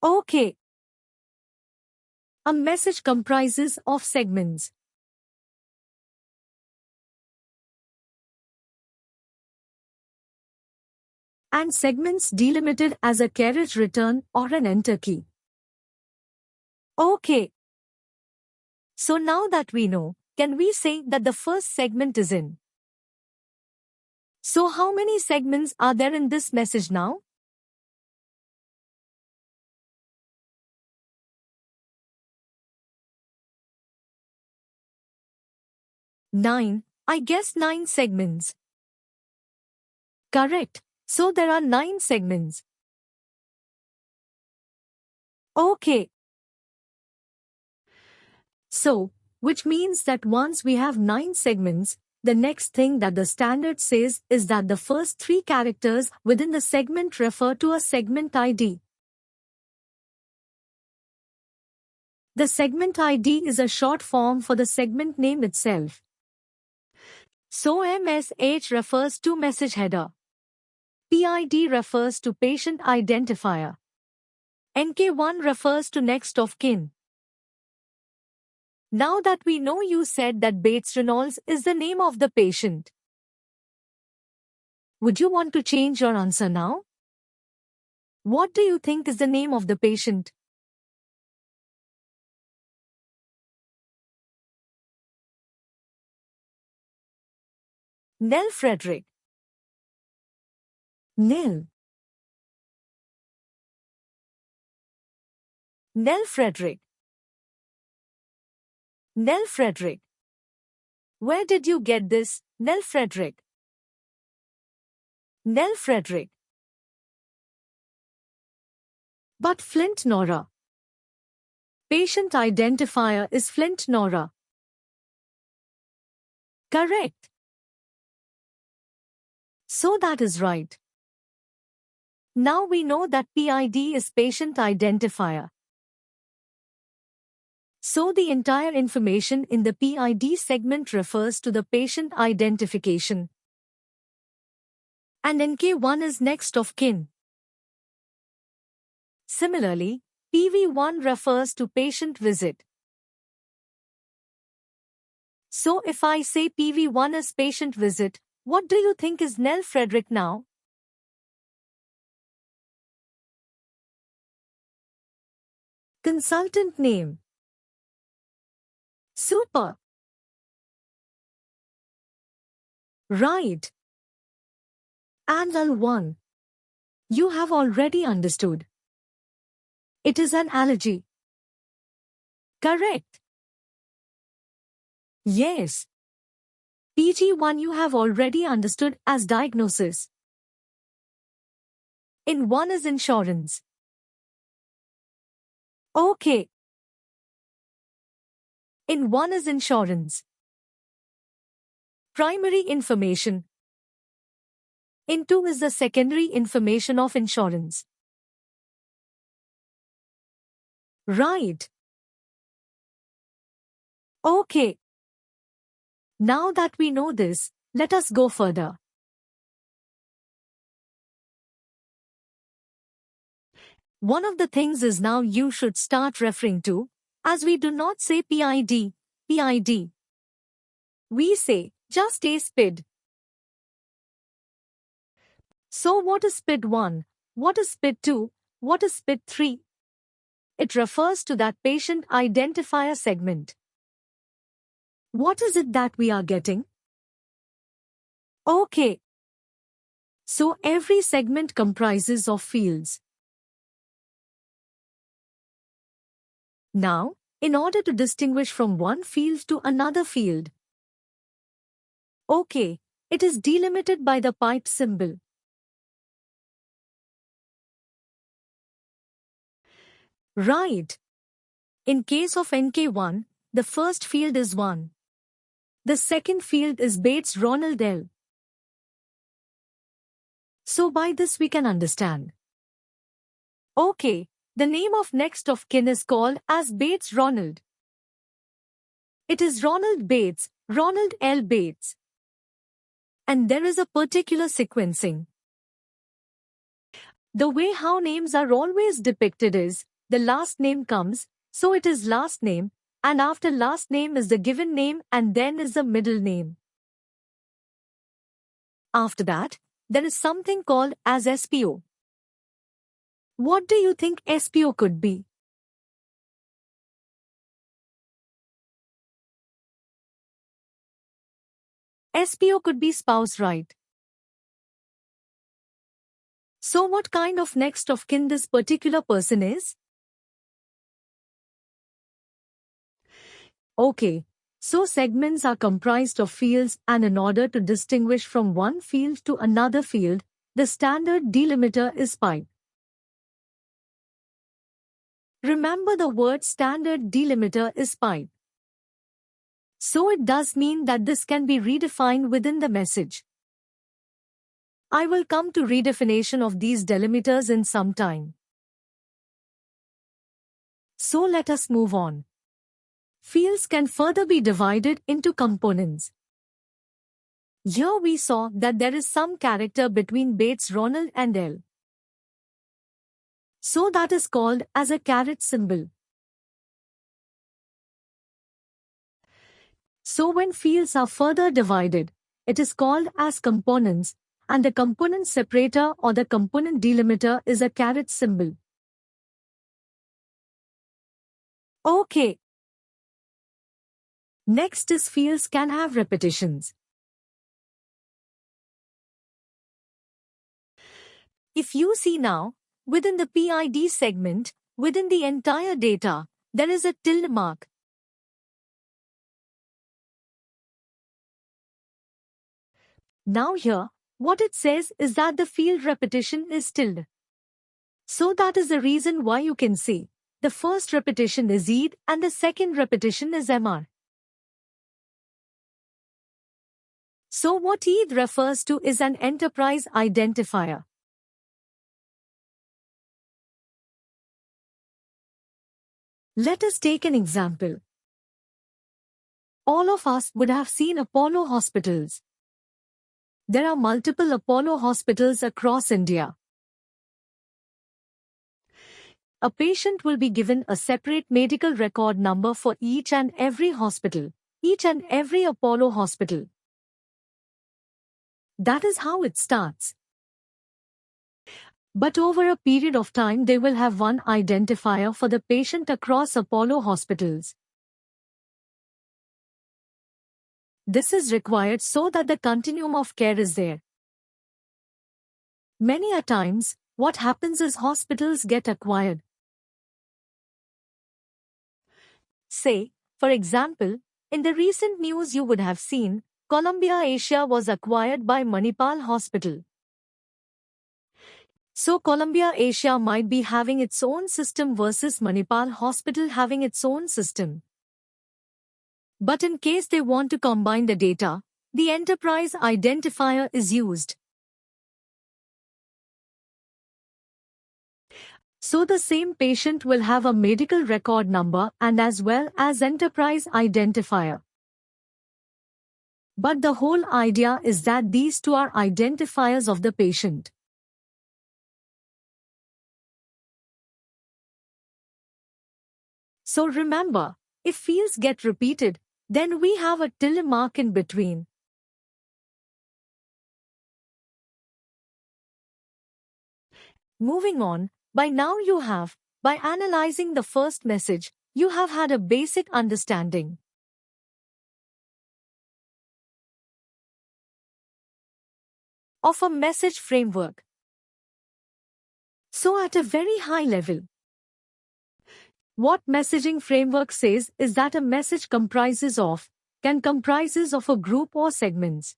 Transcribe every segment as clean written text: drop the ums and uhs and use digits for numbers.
Okay. A message comprises of segments. And segments delimited as a carriage return or an enter key. Okay. So now that we know, can we say that the first segment is in? So how many segments are there in this message now? 9. I guess 9 segments. Correct. So there are 9 segments. Okay. So, which means that once we have 9 segments, the next thing that the standard says is that the first 3 characters within the segment refer to a segment ID. The segment ID is a short form for the segment name itself. So MSH refers to message header. PID refers to patient identifier. NK1 refers to next of kin. Now that we know you said that Bates-Reynolds is the name of the patient, would you want to change your answer now? What do you think is the name of the patient? Nell Frederick. Nell. Nell Frederick. Nell Frederick. Where did you get this, Nell Frederick? Nell Frederick. But Flint Nora. Patient identifier is Flint Nora. Correct. So that is right. Now we know that PID is patient identifier. So the entire information in the PID segment refers to the patient identification. And NK1 is next of kin. Similarly, PV1 refers to patient visit. So if I say PV1 is patient visit, what do you think is Nell Frederick now? Consultant name. Super. Right. And L1. You have already understood. It is an allergy. Correct. Yes. PG1 you have already understood as diagnosis. In 1 is insurance. Okay. In 1 is insurance. Primary information. In 2 is the secondary information of insurance. Right. Okay. Now that we know this, let us go further. One of the things is now you should start referring to, as we do not say PID, PID. We say, just a SPID. So what is SPID 1? What is SPID 2? What is SPID 3? It refers to that patient identifier segment. What is it that we are getting? Okay. So every segment comprises of fields. Now, in order to distinguish from one field to another field, okay, it is delimited by the pipe symbol. Right. In case of NK1, the first field is 1. The second field is Bates-Ronald L. So by this we can understand. Okay, the name of next of kin is called as Bates-Ronald. It is Ronald Bates, Ronald L. Bates. And there is a particular sequencing. The way how names are always depicted is, the last name comes, so it is last name, and after last name is the given name and then is the middle name. After that, there is something called as SPO. What do you think SPO could be? SPO could be spouse, right? So what kind of next of kin this particular person is? Okay. So segments are comprised of fields, and in order to distinguish from one field to another field, the standard delimiter is pipe. Remember, the word standard delimiter is pipe. So it does mean that this can be redefined within the message. I will come to redefinition of these delimiters in some time. So let us move on. Fields can further be divided into components. Here we saw that there is some character between Bates Ronald and L. So that is called as a caret symbol. So when fields are further divided, it is called as components, and the component separator or the component delimiter is a caret symbol. Okay. Next is fields can have repetitions. If you see now, within the PID segment, within the entire data, there is a tilde mark. Now here, what it says is that the field repetition is tilde. So that is the reason why you can see the first repetition is ED and the second repetition is MR. So what ED refers to is an enterprise identifier. Let us take an example. All of us would have seen Apollo hospitals. There are multiple Apollo hospitals across India. A patient will be given a separate medical record number for each and every hospital, each and every Apollo hospital. That is how it starts. But over a period of time, they will have one identifier for the patient across Apollo hospitals. This is required so that the continuum of care is there. Many a times, what happens is hospitals get acquired. Say, for example, in the recent news you would have seen, Columbia Asia was acquired by Manipal Hospital. So Columbia Asia might be having its own system versus Manipal Hospital having its own system. But in case they want to combine the data, the enterprise identifier is used. So the same patient will have a medical record number and as well as enterprise identifier. But the whole idea is that these two are identifiers of the patient. So remember, if fields get repeated, then we have a tilde mark in between. Moving on, by now you have, by analyzing the first message, you have had a basic understanding of a message framework. So at a very high level, what messaging framework says is that a message can comprises of a group or segments.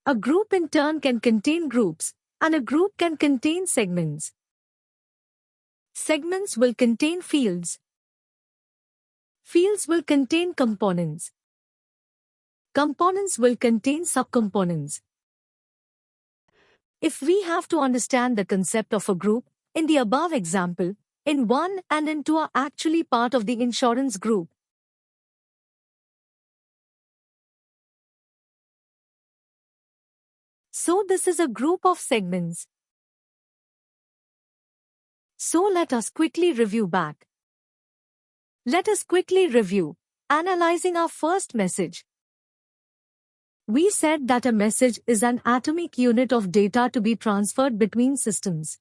A group in turn can contain groups, and a group can contain segments. Segments will contain fields. Fields will contain components. Components will contain subcomponents. If we have to understand the concept of a group, in the above example, in 1 and in 2 are actually part of the insurance group. So this is a group of segments. So let us quickly review back. Let us quickly review, analyzing our first message. We said that a message is an atomic unit of data to be transferred between systems.